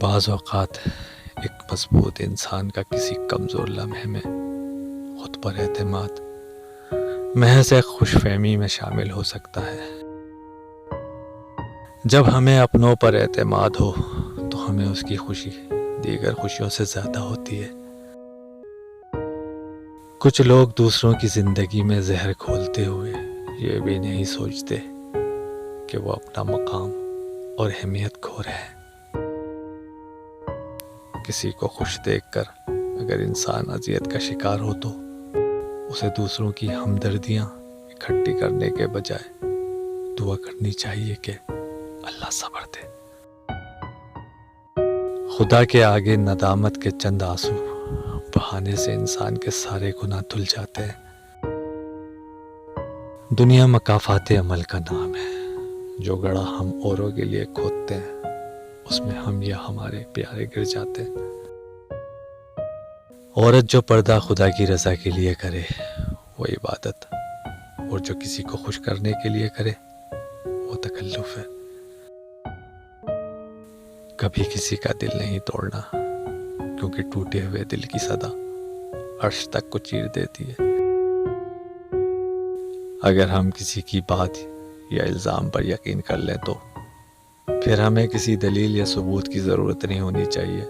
بعض اوقات ایک مضبوط انسان کا کسی کمزور لمحے میں خود پر اعتماد محض ایک خوش فہمی میں شامل ہو سکتا ہے۔ جب ہمیں اپنوں پر اعتماد ہو تو ہمیں اس کی خوشی دیگر خوشیوں سے زیادہ ہوتی ہے۔ کچھ لوگ دوسروں کی زندگی میں زہر کھولتے ہوئے یہ بھی نہیں سوچتے کہ وہ اپنا مقام اور اہمیت کھو رہے ہیں۔ کسی کو خوش دیکھ کر اگر انسان اذیت کا شکار ہو تو اسے دوسروں کی ہمدردیاں اکٹھی کرنے کے بجائے دعا کرنی چاہیے کہ اللہ صبر دے۔ خدا کے آگے ندامت کے چند آنسو بہانے سے انسان کے سارے گناہ دھل جاتے ہیں۔ دنیا مکافات عمل کا نام ہے۔ جو گڑھا ہم اوروں کے لیے کھودتے ہیں اس میں ہم یا ہمارے پیارے گر جاتے ہیں۔ عورت جو پردہ خدا کی رضا کے لیے کرے وہ عبادت، اور جو کسی کو خوش کرنے کے لیے کرے وہ تکلف ہے۔ کبھی کسی کا دل نہیں توڑنا، کیونکہ ٹوٹے ہوئے دل کی صدا عرش تک کو چیر دیتی ہے۔ اگر ہم کسی کی بات یا الزام پر یقین کر لیں تو پھر ہمیں کسی دلیل یا ثبوت کی ضرورت نہیں ہونی چاہیے۔